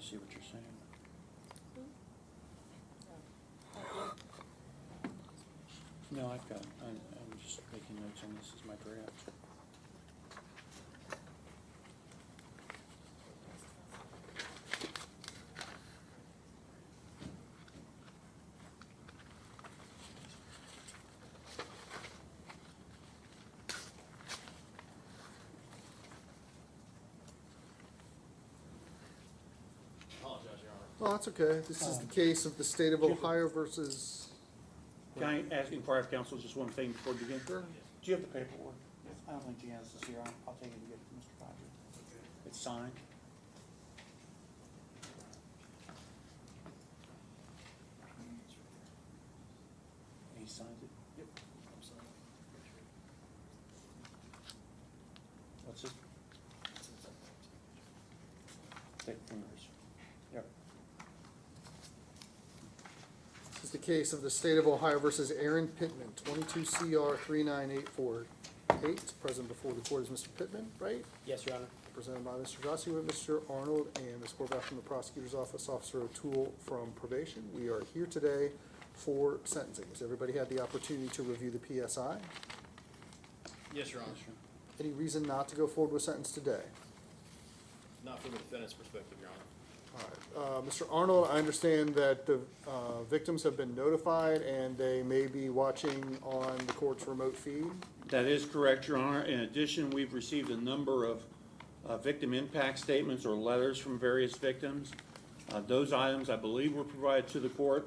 see what you're saying. No, I've got, I'm just making notes on this as my draft. Well, that's okay. This is the case of the state of Ohio versus. Can I ask, inquire of council just one thing before we begin? Sure. Do you have the paperwork? I don't think Janice is here. I'll take it and get it to Mr. Kaiser. It's signed. He signed it? Yep. I'm signing. What's it? Take fingers. Yep. This is the case of the state of Ohio versus Aaron Pitman, 22 CR 39848. Present before the court is Mr. Pitman, right? Yes, Your Honor. Presented by Mr. Grassi with Mr. Arnold and Ms. Horvath from the prosecutor's office, Officer O'Toole from probation. We are here today for sentencing. Has everybody had the opportunity to review the PSI? Yes, Your Honor. Any reason not to go forward with sentence today? Not from the defendant's perspective, Your Honor. All right. Mr. Arnold, I understand that the victims have been notified and they may be watching on the court's remote feed. That is correct, Your Honor. In addition, we've received a number of victim impact statements or letters from various victims. Those items, I believe, were provided to the court,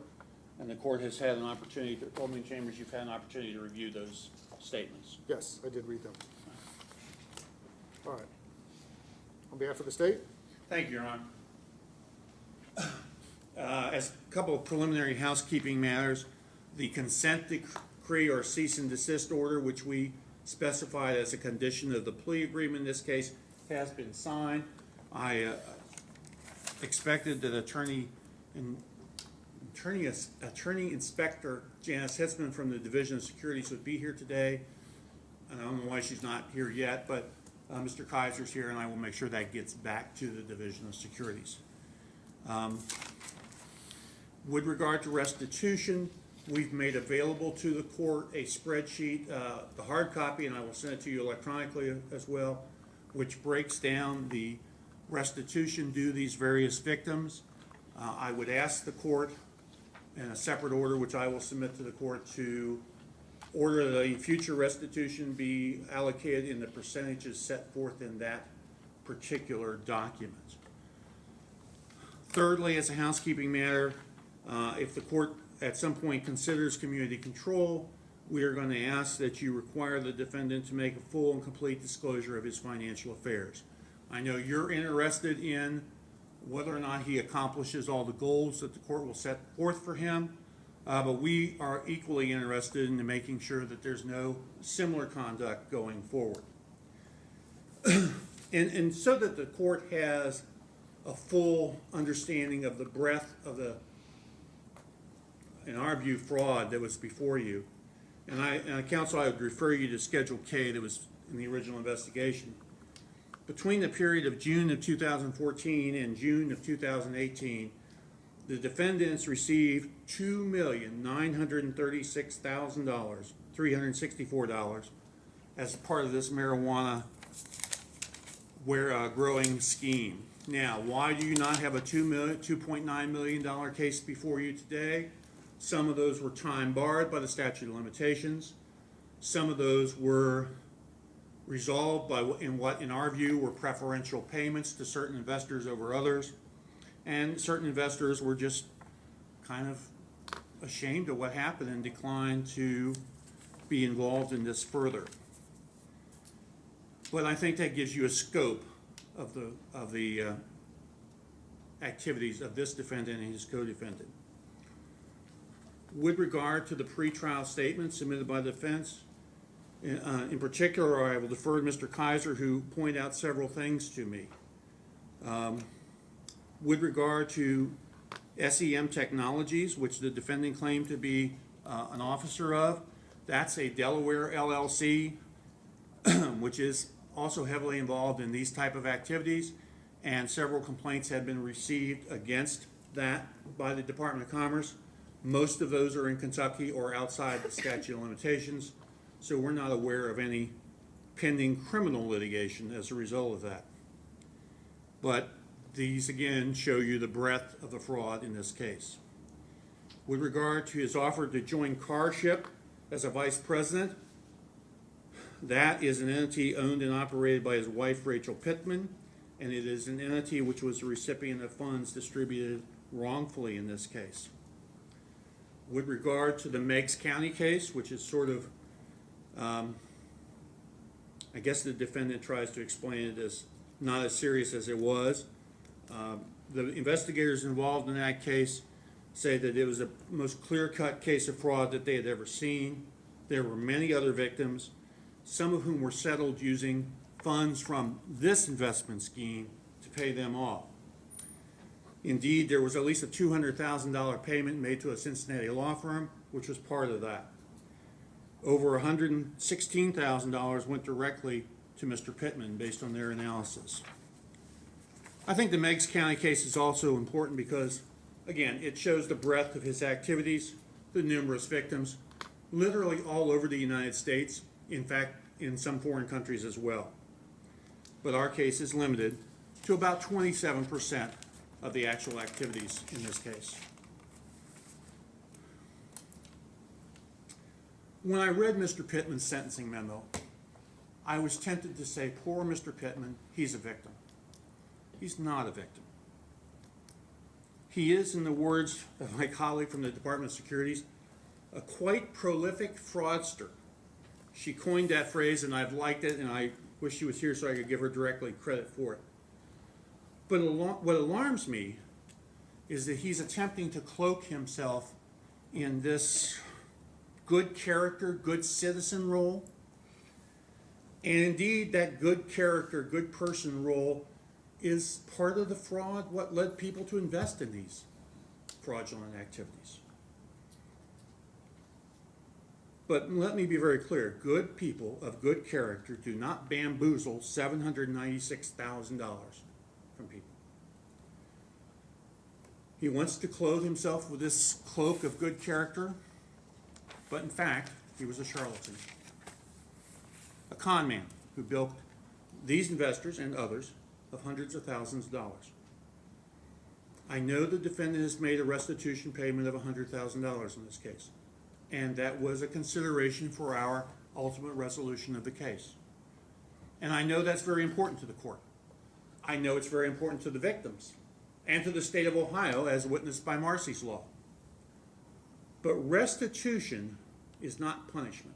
and the court has had an opportunity, Alderman Chambers, you've had an opportunity to review those statements. Yes, I did read them. All right. On behalf of the state? Thank you, Your Honor. As a couple of preliminary housekeeping matters, the consent decree or cease and desist order, which we specified as a condition of the plea agreement in this case, has been signed. I expected that Attorney Inspector Janice Hitzman from the Division of Securities would be here today. And I don't know why she's not here yet, but Mr. Kaiser's here, and I will make sure that gets back to the Division of Securities. With regard to restitution, we've made available to the court a spreadsheet, the hard copy, and I will send it to you electronically as well, which breaks down the restitution due these various victims. I would ask the court in a separate order, which I will submit to the court, to order the future restitution be allocated in the percentages set forth in that particular document. Thirdly, as a housekeeping matter, if the court at some point considers community control, we are going to ask that you require the defendant to make a full and complete disclosure of his financial affairs. I know you're interested in whether or not he accomplishes all the goals that the court will set forth for him, but we are equally interested in making sure that there's no similar conduct going forward. and so that the court has a full understanding of the breadth of the, in our view, fraud that was before you. And counsel, I would refer you to Schedule K that was in the original investigation. Between the period of June of 2014 and June of 2018, the defendants received $2,936,364 as part of this marijuana growing scheme. Now, why do you not have a $2.9 million case before you today? Some of those were time barred by the statute of limitations. Some of those were resolved by in what, in our view, were preferential payments to certain investors over others. And certain investors were just kind of ashamed of what happened and declined to be involved in this further. But I think that gives you a scope of the activities of this defendant and his co-defendant. With regard to the pretrial statement submitted by the defense, in particular, I will defer to Mr. Kaiser, who pointed out several things to me. With regard to SEM Technologies, which the defendant claimed to be an officer of, that's a Delaware LLC, which is also heavily involved in these type of activities. and several complaints have been received against that by the Department of Commerce. Most of those are in Kentucky or outside the statute of limitations, so we're not aware of any pending criminal litigation as a result of that. But these again show you the breadth of the fraud in this case. With regard to his offer to join Carship as a vice president, that is an entity owned and operated by his wife, Rachel Pitman, and it is an entity which was the recipient of funds distributed wrongfully in this case. With regard to the Meigs County case, which is sort of, I guess the defendant tries to explain it as not as serious as it was. The investigators involved in that case say that it was the most clear-cut case of fraud that they had ever seen. There were many other victims, some of whom were settled using funds from this investment scheme to pay them off. Indeed, there was at least a $200,000 payment made to a Cincinnati law firm, which was part of that. Over $116,000 went directly to Mr. Pitman based on their analysis. I think the Meigs County case is also important because, again, it shows the breadth of his activities, the numerous victims, literally all over the United States, in fact, in some foreign countries as well. But our case is limited to about 27% of the actual activities in this case. When I read Mr. Pittman's sentencing memo, I was tempted to say, poor Mr. Pittman, he's a victim. He's not a victim. He is, in the words of my colleague from the Department of Securities, a quite prolific fraudster. She coined that phrase, and I've liked it, and I wish she was here so I could give her directly credit for it. But what alarms me is that he's attempting to cloak himself in this good character, good citizen role. And indeed, that good character, good person role is part of the fraud, what led people to invest in these fraudulent activities. But let me be very clear, good people of good character do not bamboozle $796,000 from people. He wants to clothe himself with this cloak of good character, but in fact, he was a charlatan, a con man who bilked these investors and others of hundreds of thousands of dollars. I know the defendant has made a restitution payment of $100,000 in this case, and that was a consideration for our ultimate resolution of the case. And I know that's very important to the court. I know it's very important to the victims and to the state of Ohio, as witnessed by Marcy's Law. But restitution is not punishment.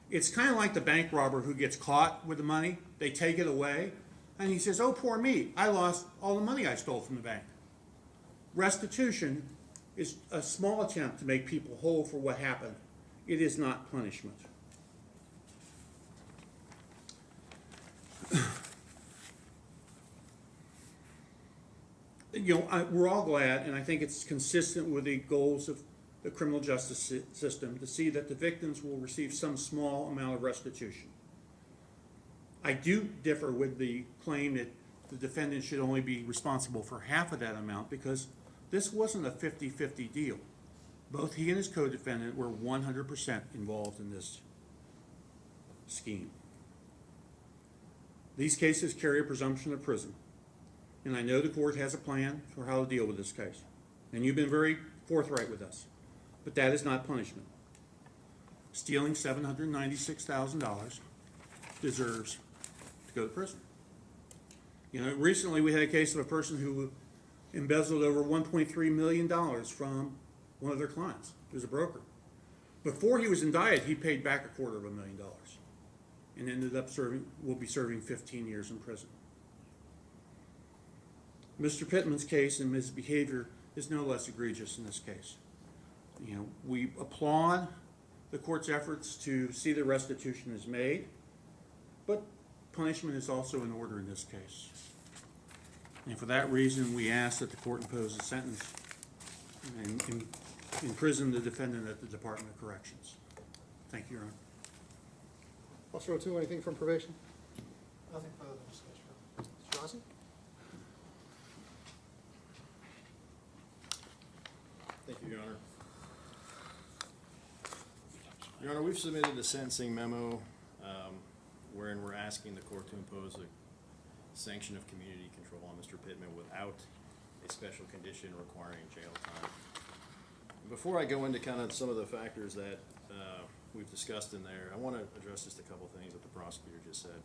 It's kind of like the bank robber who gets caught with the money, they take it away, and he says, oh, poor me, I lost all the money I stole from the bank. Restitution is a small attempt to make people whole for what happened. It is not punishment. We're all glad, and I think it's consistent with the goals of the criminal justice system, to see that the victims will receive some small amount of restitution. I do differ with the claim that the defendant should only be responsible for half of that amount, because this wasn't a 50-50 deal. Both he and his co-defendant were 100% involved in this scheme. These cases carry a presumption of prison, and I know the court has a plan for how to deal with this case, and you've been very forthright with us, but that is not punishment. Stealing $796,000 deserves to go to prison. Recently we had a case of a person who embezzled over $1.3 million from one of their clients, who was a broker. Before he was indicted, he paid back $250,000 and ended up will be serving 15 years in prison. Mr. Pittman's case and his behavior is no less egregious in this case. We applaud the court's efforts to see the restitution is made, but punishment is also in order in this case. And for that reason, we ask that the court impose a sentence and imprison the defendant at the Department of Corrections. Thank you, Your Honor. Officer O'Toole, anything from probation? Nothing further discussion. Mr. Johnson? Your Honor, we've submitted a sentencing memo wherein we're asking the court to impose a sanction of community control on Mr. Pitman without a special condition requiring jail time. Before I go into kind of some of the factors that we've discussed in there, I want to address just a couple things that the prosecutor just said.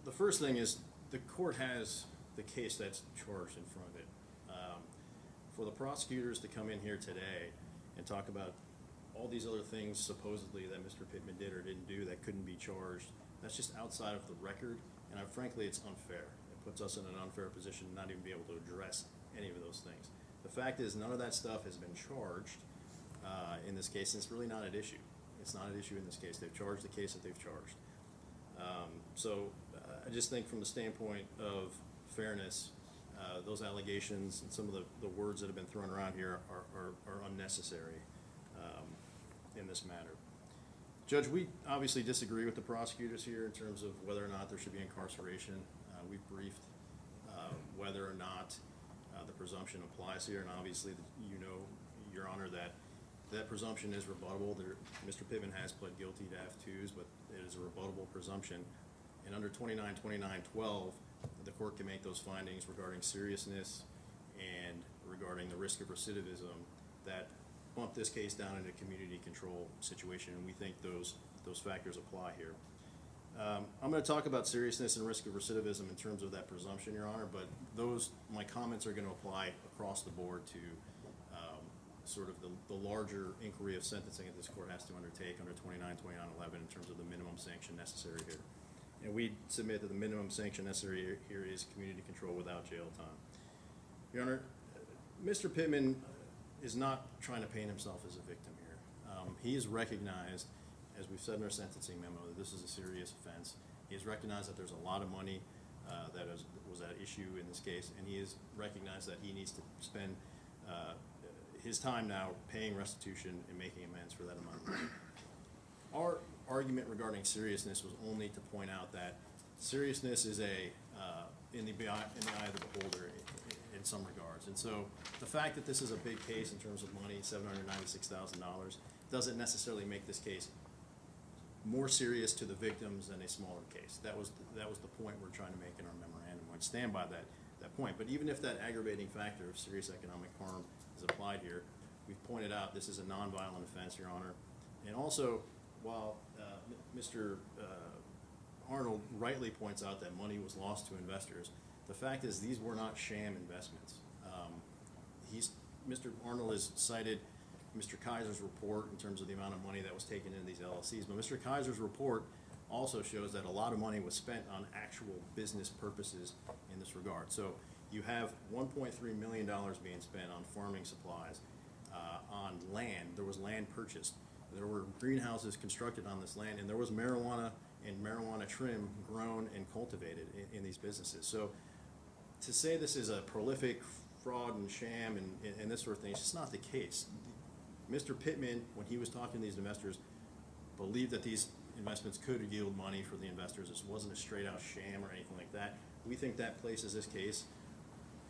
The first thing is the court has the case that's charged in front of it. For the prosecutors to come in here today and talk about all these other things supposedly that Mr. Pitman did or didn't do that couldn't be charged, that's just outside of the record, and frankly, it's unfair. It puts us in an unfair position to not even be able to address any of those things. The fact is, none of that stuff has been charged in this case, and it's really not an issue. It's not an issue in this case. They've charged the case that they've charged. I just think from the standpoint of fairness, those allegations and some of the words that have been thrown around here are unnecessary in this matter. Judge, we obviously disagree with the prosecutors here in terms of whether or not there should be incarceration. We've briefed whether or not the presumption applies here, and obviously you know, Your Honor, that presumption is rebuttable. Mr. Pitman has pled guilty to F2s, but it is a rebuttable presumption. And under 2929.12, the court can make those findings regarding seriousness and regarding the risk of recidivism that bump this case down into a community control situation, and we think those factors apply here. I'm going to talk about seriousness and risk of recidivism in terms of that presumption, Your Honor, but my comments are going to apply across the board to sort of the larger inquiry of sentencing that this court has to undertake under 2929.11 in terms of the minimum sanction necessary here. And we submit that the minimum sanction necessary here is community control without jail time. Your Honor, Mr. Pitman is not trying to paint himself as a victim here. He has recognized, as we've said in our sentencing memo, that this is a serious offense. He has recognized that there's a lot of money that was at issue in this case, and he has recognized that he needs to spend his time now paying restitution and making amends for that amount of money. Our argument regarding seriousness was only to point out that seriousness is in the eye of the beholder in some regards. And so the fact that this is a big case in terms of money, $796,000, doesn't necessarily make this case more serious to the victims than a smaller case. That was the point we're trying to make in our memorandum. We'd stand by that point. But even if that aggravating factor of serious economic harm is applied here, we've pointed out this is a nonviolent offense, Your Honor. And also, while Mr. Arnold rightly points out that money was lost to investors, the fact is these were not sham investments. Mr. Arnold has cited Mr. Kaiser's report in terms of the amount of money that was taken into these LLCs, but Mr. Kaiser's report also shows that a lot of money was spent on actual business purposes in this regard. So you have $1.3 million being spent on farming supplies, on land. There was land purchased. There were greenhouses constructed on this land, and there was marijuana and marijuana trim grown and cultivated in these businesses. So to say this is a prolific fraud and sham and this sort of thing, it's just not the case. Mr. Pitman, when he was talking to these investors, believed that these investments could yield money for the investors. This wasn't a straight-out sham or anything like that. We think that places this case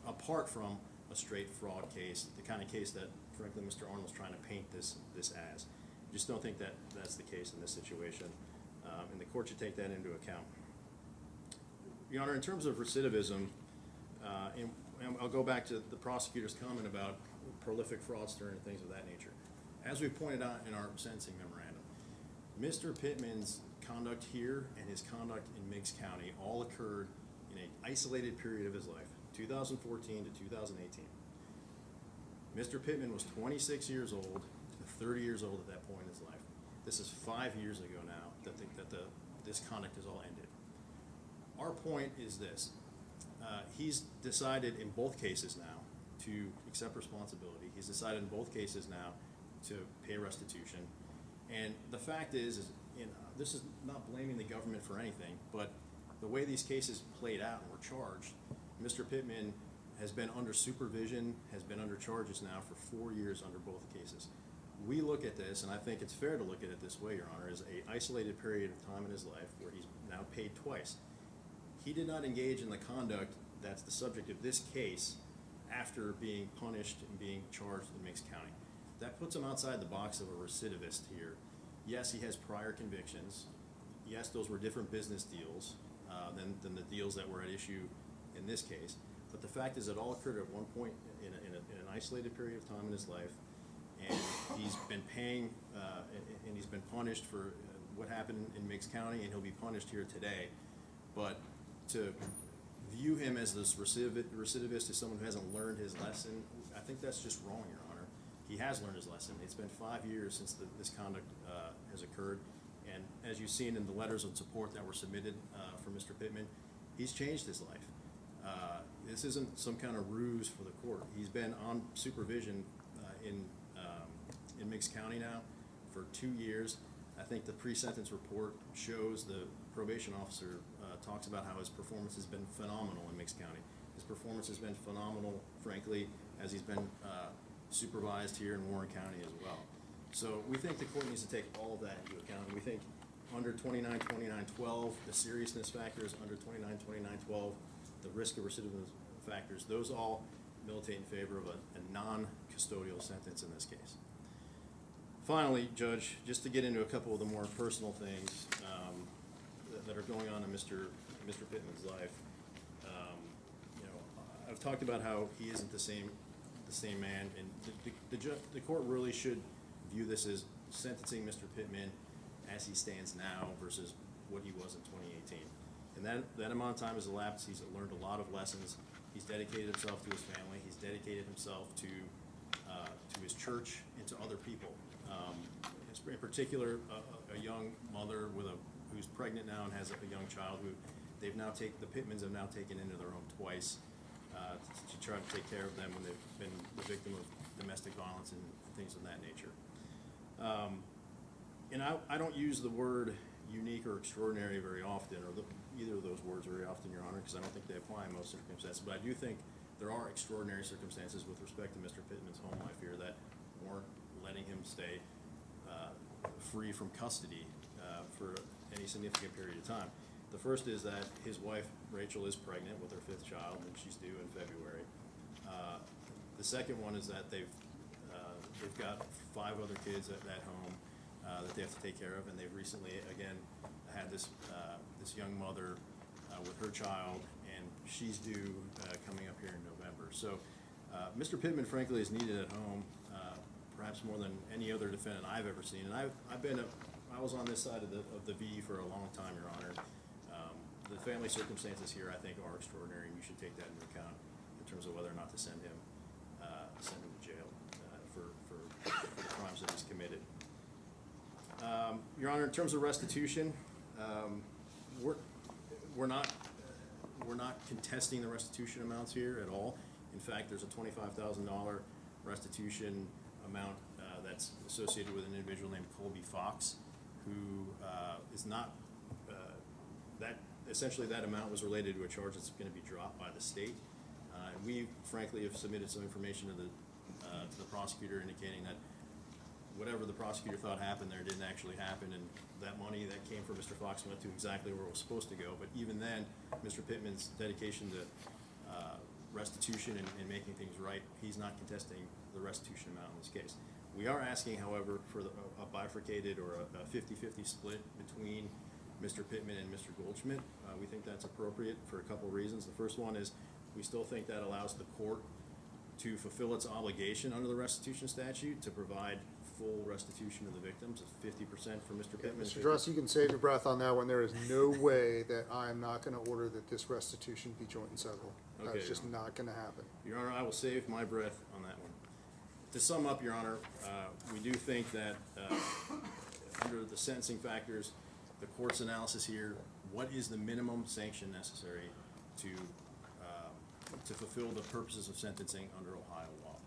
apart from a straight fraud case, the kind of case that, frankly, Mr. Arnold's trying to paint this as. I just don't think that that's the case in this situation, and the court should take that into account. Your Honor, in terms of recidivism, and I'll go back to the prosecutor's comment about prolific fraudster and things of that nature. As we pointed out in our sentencing memorandum, Mr. Pittman's conduct here and his conduct in Meigs County all occurred in an isolated period of his life, 2014 to 2018. Mr. Pitman was 26 years old to 30 years old at that point in his life. This is 5 years ago now that this conduct has all ended. Our point is this. He's decided in both cases now to accept responsibility. He's decided in both cases now to pay restitution. And the fact is this is not blaming the government for anything, but the way these cases played out and were charged, Mr. Pitman has been under supervision, has been under charges now for 4 years under both cases. We look at this, and I think it's fair to look at it this way, Your Honor, as an isolated period of time in his life where he's now paid twice. He did not engage in the conduct that's the subject of this case after being punished and being charged in Meigs County. that puts him outside the box of a recidivist here. Yes, he has prior convictions. Yes, those were different business deals than the deals that were at issue in this case. But the fact is, it all occurred at one point in an isolated period of time in his life, and he's been paying, and he's been punished for what happened in Meigs County, and he'll be punished here today. But to view him as this recidivist, as someone who hasn't learned his lesson, I think that's just wrong, Your Honor. He has learned his lesson. It's been 5 years since this conduct has occurred, and as you've seen in the letters of support that were submitted for Mr. Pitman, he's changed his life. This isn't some kind of ruse for the court. He's been on supervision in Meigs County now for 2 years. I think the pre-sentence report shows the probation officer talks about how his performance has been phenomenal in Meigs County. His performance has been phenomenal, frankly, as he's been supervised here in Warren County as well. So we think the court needs to take all of that into account. And we think under 29-29-12, the seriousness factors, under 29-29-12, the risk of recidivism factors, those all militate in favor of a non-custodial sentence in this case. Finally, Judge, just to get into a couple of the more personal things that are going on in Mr. Pittman's life, you know, I've talked about how he isn't the same man, and the court really should view this as sentencing Mr. Pitman as he stands now versus what he was in 2018. And that amount of time has elapsed. He's learned a lot of lessons. He's dedicated himself to his family. He's dedicated himself to his church and to other people. In particular, a young mother who's pregnant now and has a young child who the Pitmans have now taken into their home twice to try to take care of them when they've been the victim of domestic violence and things of that nature. And I don't use the word unique or extraordinary very often, or either of those words very often, Your Honor, because I don't think they apply in most circumstances. But I do think there are extraordinary circumstances with respect to Mr. Pittman's home life here that weren't letting him stay free from custody for any significant period of time. The first is that his wife, Rachel, is pregnant with her 5th child, and she's due in February. The second one is that they've got 5 other kids at home that they have to take care of, and they've recently, again, had this young mother with her child, and she's due coming up here in November. So Mr. Pitman, frankly, is needed at home, perhaps more than any other defendant I've ever seen. And I was on this side of the V for a long time, Your Honor. The family circumstances here, I think, are extraordinary, and you should take that into account in terms of whether or not to send him to jail for the crimes that he's committed. Your Honor, in terms of restitution, we're not contesting the restitution amounts here at all. In fact, there's a $25,000 restitution amount that's associated with an individual named Colby Fox, who is not essentially that amount was related to a charge that's going to be dropped by the state. And we, frankly, have submitted some information to the prosecutor indicating that whatever the prosecutor thought happened there didn't actually happen, and that money that came from Mr. Fox went to exactly where it was supposed to go. But even then, Mr. Pittman's dedication to restitution and making things right, he's not contesting the restitution amount in this case. We are asking, however, for a bifurcated or a 50-50 split between Mr. Pitman and Mr. Goldschmidt. We think that's appropriate for a couple of reasons. The first one is we still think that allows the court to fulfill its obligation under the restitution statute to provide full restitution to the victims of 50% for Mr. Pitman. Mr. Dross, you can save your breath on that one. There is no way that I'm not going to order that this restitution be joint and several. Okay, That's just not going to happen. Your Honor, I will save my breath on that one. To sum up, Your Honor, we do think that under the sentencing factors, the court's analysis here, what is the minimum sanction necessary to fulfill the purposes of sentencing under Ohio law?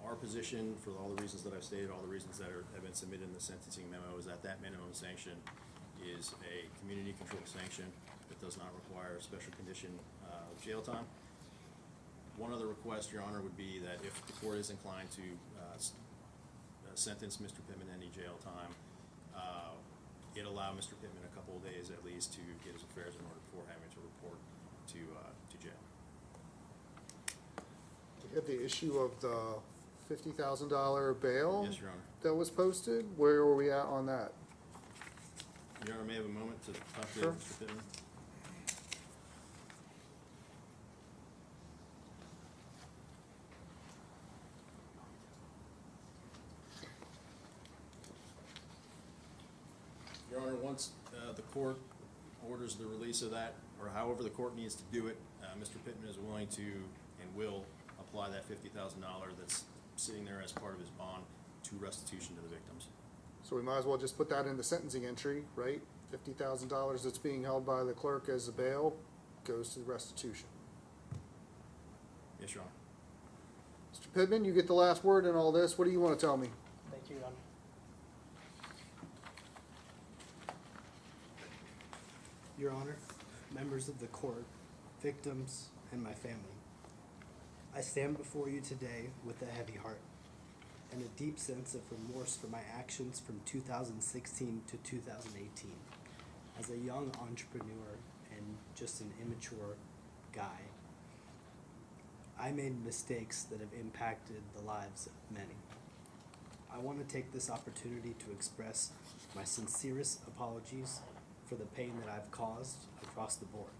Our position, for all the reasons that I've stated, all the reasons that have been submitted in the sentencing memo, is that minimum sanction is a community-controlled sanction that does not require a special condition of jail time. One other request, Your Honor, would be that if the court is inclined to sentence Mr. Pitman any jail time, it allow Mr. Pitman a couple of days at least to get his affairs in order before having to report to jail. We have the issue of the $50,000 bail Yes, Your Honor. that was posted. Where are we at on that? Your Honor, may I have a moment to talk to Sure. Mr. Pitman? Your Honor, once the court orders the release of that, or however the court needs to do it, Mr. Pittman is willing to and will apply that $50,000 that's sitting there as part of his bond to restitution to the victims. So we might as well just put that in the sentencing entry, right? $50,000 that's being held by the clerk as a bail goes to restitution. Yes, Your Honor. Mr. Pittman, you get the last word in all this. What do you want to tell me? Thank you, Your Honor. Your Honor, members of the court, victims, and my family, I stand before you today with a heavy heart and a deep sense of remorse for my actions from 2016 to 2018. As a young entrepreneur and just an immature guy, I made mistakes that have impacted the lives of many. I want to take this opportunity to express my sincerest apologies for the pain that I've caused across the board.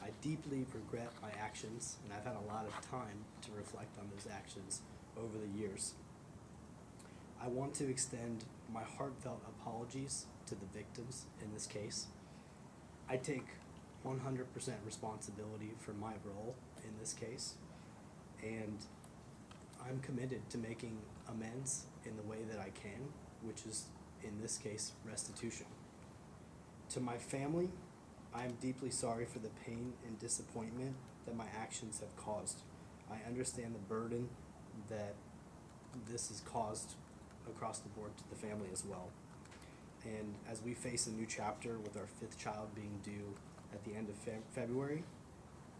I deeply regret my actions, and I've had a lot of time to reflect on those actions over the years. I want to extend my heartfelt apologies to the victims in this case. I take 100% responsibility for my role in this case, and I'm committed to making amends in the way that I can, which is, in this case, restitution. To my family, I am deeply sorry for the pain and disappointment that my actions have caused. I understand the burden that this has caused across the board to the family as well. And as we face a new chapter with our 5th child being due at the end of February,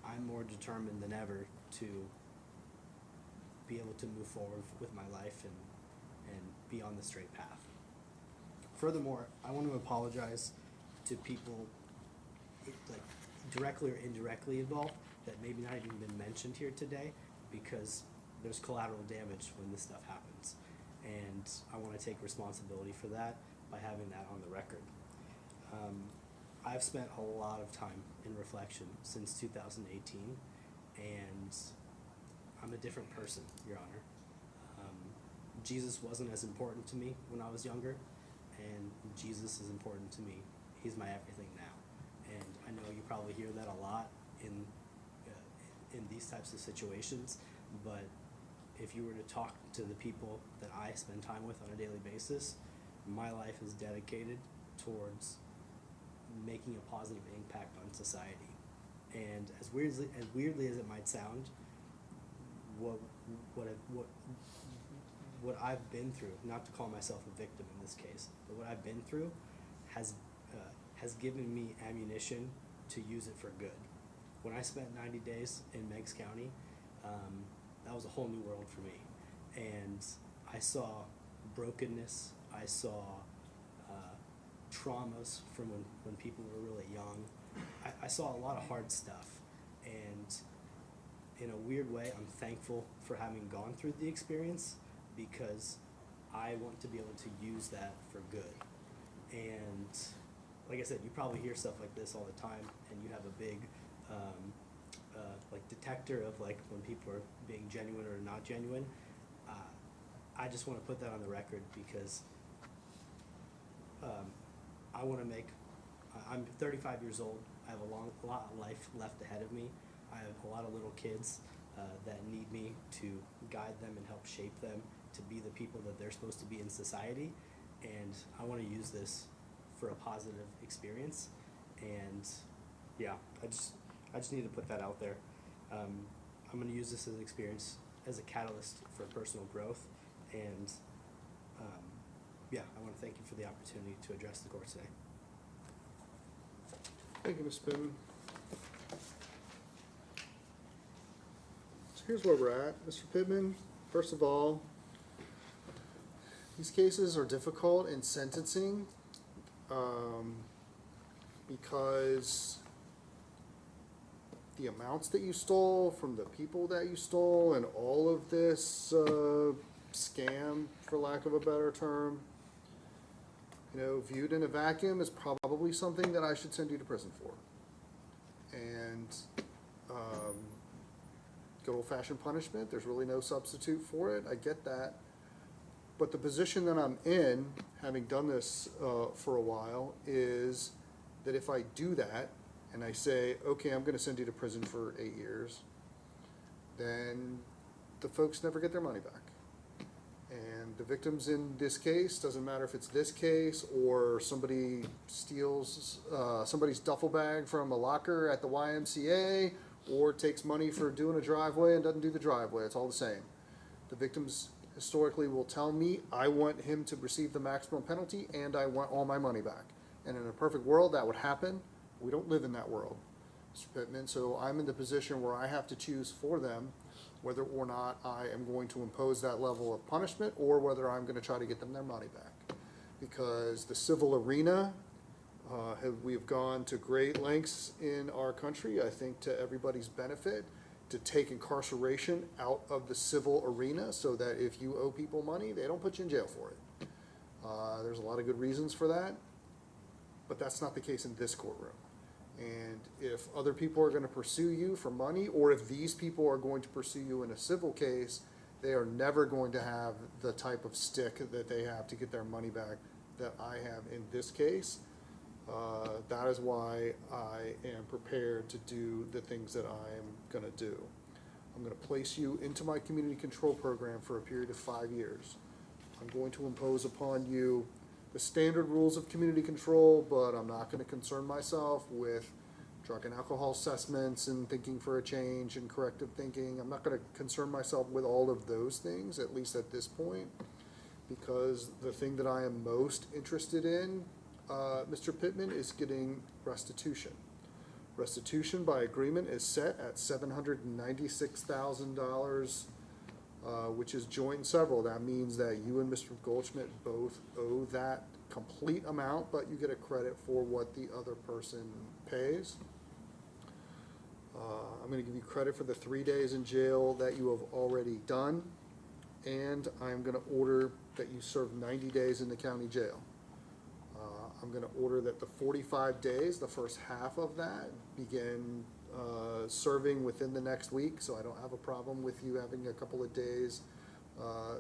I'm more determined than ever to be able to move forward with my life and be on the straight path. Furthermore, I want to apologize to people like directly or indirectly involved that maybe not even been mentioned here today, because there's collateral damage when this stuff happens. And I want to take responsibility for that by having that on the record. I've spent a lot of time in reflection since 2018, and I'm a different person, Your Honor. Jesus wasn't as important to me when I was younger, and Jesus is important to me. He's my everything now. And I know you probably hear that a lot in these types of situations, but if you were to talk to the people that I spend time with on a daily basis, my life is dedicated towards making a positive impact on society. And as weirdly as it might sound, what I've been through, not to call myself a victim in this case, but what I've been through has given me ammunition to use it for good. When I spent 90 days in Meigs County, that was a whole new world for me. And I saw brokenness, I saw traumas from when people were really young. I saw a lot of hard stuff. And in a weird way, I'm thankful for having gone through the experience, because I want to be able to use that for good. And like I said, you probably hear stuff like this all the time, and you have a big like detector of like when people are being genuine or not genuine. I just want to put that on the record, because I want to make. I'm 35 years old. I have a lot of life left ahead of me. I have a lot of little kids that need me to guide them and help shape them to be the people that they're supposed to be in society. And I want to use this for a positive experience. And yeah, I just need to put that out there. I'm going to use this as an experience, as a catalyst for personal growth. And yeah, I want to thank you for the opportunity to address the court today. Thank you, Mr. Pittman. So here's where we're at, Mr. Pittman. First of all, these cases are difficult in sentencing because the amounts that you stole from the people that you stole and all of this scam, for lack of a better term, viewed in a vacuum is probably something that I should send you to prison for. And good old-fashioned punishment, there's really no substitute for it. I get that. But the position that I'm in, having done this for a while, is that if I do that, and I say, okay, I'm going to send you to prison for 8 years, then the folks never get their money back. And the victims in this case, doesn't matter if it's this case or somebody steals somebody's duffel bag from a locker at the YMCA or takes money for doing a driveway and doesn't do the driveway, it's all the same. The victims historically will tell me, I want him to receive the maximum penalty and I want all my money back. And in a perfect world, that would happen. We don't live in that world, Mr. Pittman, so I'm in the position where I have to choose for them whether or not I am going to impose that level of punishment or whether I'm going to try to get them their money back. Because the civil arena, we have gone to great lengths in our country, I think to everybody's benefit, to take incarceration out of the civil arena so that if you owe people money, they don't put you in jail for it. There's a lot of good reasons for that, but that's not the case in this courtroom. And if other people are going to pursue you for money, or if these people are going to pursue you in a civil case, they are never going to have the type of stick that they have to get their money back that I have in this case. That is why I am prepared to do the things that I am going to do. I'm going to place you into my community control program for a period of 5 years. I'm going to impose upon you the standard rules of community control, but I'm not going to concern myself with drug and alcohol assessments and thinking for a change and corrective thinking. I'm not going to concern myself with all of those things, at least at this point, because the thing that I am most interested in, Mr. Pittman, is getting restitution. Restitution by agreement is set at $796,000, which is joint and several. That means that you and Mr. Goldschmidt both owe that complete amount, but you get a credit for what the other person pays. I'm going to give you credit for the 3 days in jail that you have already done, and I'm going to order that you serve 90 days in the county jail. I'm going to order that the 45 days, the first half of that, begin serving within the next week, so I don't have a problem with you having a couple of days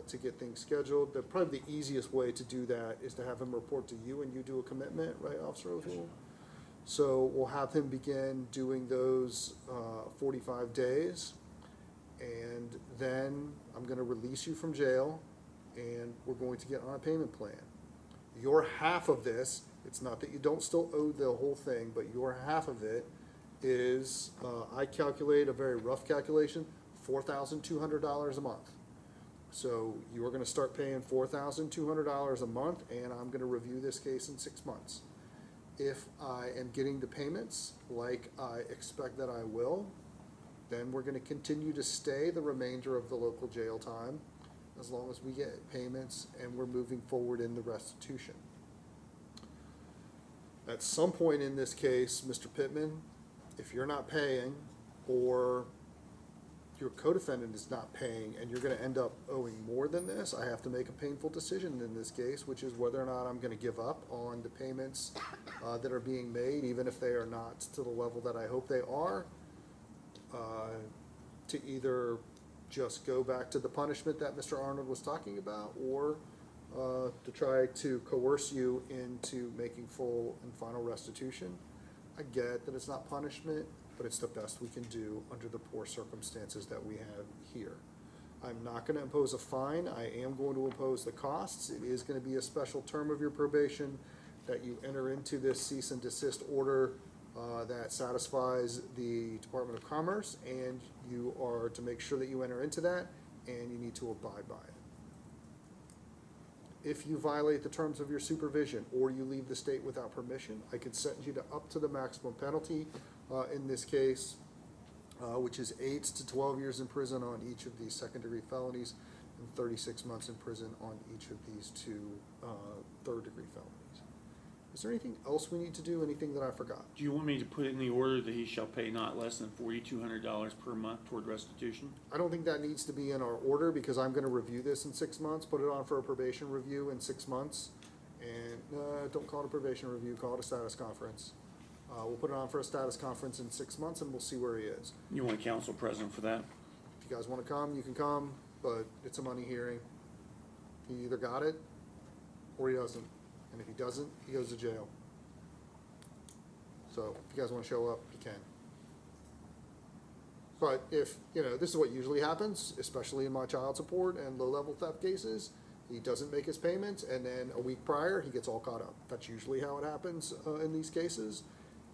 to get things scheduled. Probably the easiest way to do that is to have him report to you and you do a commitment, right, Officer O'Toole? So we'll have him begin doing those 45 days, and then I'm going to release you from jail, and we're going to get on a payment plan. Your half of this, it's not that you don't still owe the whole thing, but your half of it is, I calculate a very rough calculation, $4,200 a month. So you are going to start paying $4,200 a month, and I'm going to review this case in 6 months. If I am getting the payments like I expect that I will, then we're going to continue to stay the remainder of the local jail time as long as we get payments and we're moving forward in the restitution. At some point in this case, Mr. Pittman, if you're not paying or your co-defendant is not paying and you're going to end up owing more than this, I have to make a painful decision in this case, which is whether or not I'm going to give up on the payments that are being made, even if they are not to the level that I hope they are, to either just go back to the punishment that Mr. Arnold was talking about, or to try to coerce you into making full and final restitution. I get that it's not punishment, but it's the best we can do under the poor circumstances that we have here. I'm not going to impose a fine. I am going to impose the costs. It is going to be a special term of your probation that you enter into this cease and desist order that satisfies the Department of Commerce, and you are to make sure that you enter into that, and you need to abide by it. If you violate the terms of your supervision or you leave the state without permission, I could sentence you to up to the maximum penalty in this case, which is 8 to 12 years in prison on each of these second-degree felonies and 36 months in prison on each of these two third-degree felonies. Is there anything else we need to do? Anything that I forgot? Do you want me to put in the order that he shall pay not less than $4,200 per month toward restitution? I don't think that needs to be in our order because I'm gonna review this in 6 months, put it on for a probation review in 6 months. And, don't call it a probation review, call it a status conference. We'll put it on for a status conference in 6 months and we'll see where he is. You want council present for that? If you guys wanna come, you can come, but it's a money hearing. He either got it or he doesn't. And if he doesn't, he goes to jail. So if you guys wanna show up, you can. But if, this is what usually happens, especially in my child support and low-level theft cases, he doesn't make his payments, and then a week prior, he gets all caught up. That's usually how it happens in these cases,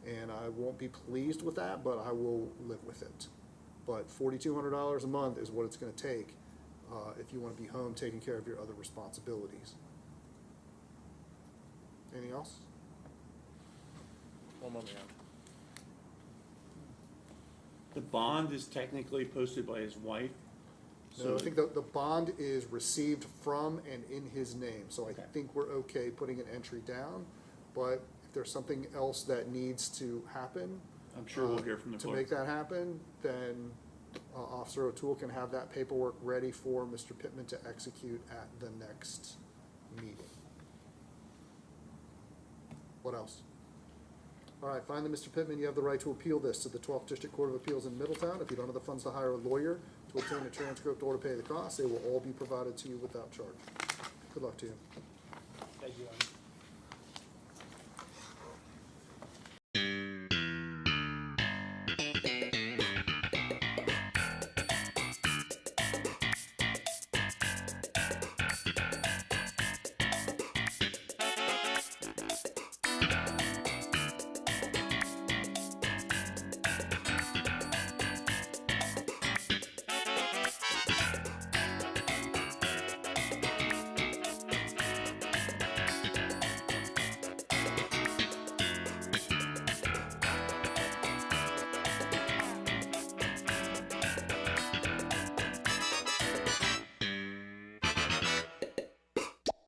and I won't be pleased with that, but I will live with it. But $4,200 a month is what it's gonna take if you wanna be home taking care of your other responsibilities. Anything else? One moment, yeah. The bond is technically posted by his wife. No, I think the bond is received from and in his name, so I Okay. think we're okay putting an entry down. But if there's something else that needs to happen. I'm sure we'll hear from the To clerk. make that happen, then Officer O'Toole can have that paperwork ready for Mr. Pitman to execute at the next meeting. What else? All right, finally, Mr. Pitman, you have the right to appeal this to the 12th District Court of Appeals in Middletown. If you don't have the funds to hire a lawyer to obtain a transcript or to pay the costs, they will all be provided to you without charge. Good luck to you. Thank you, Your Honor.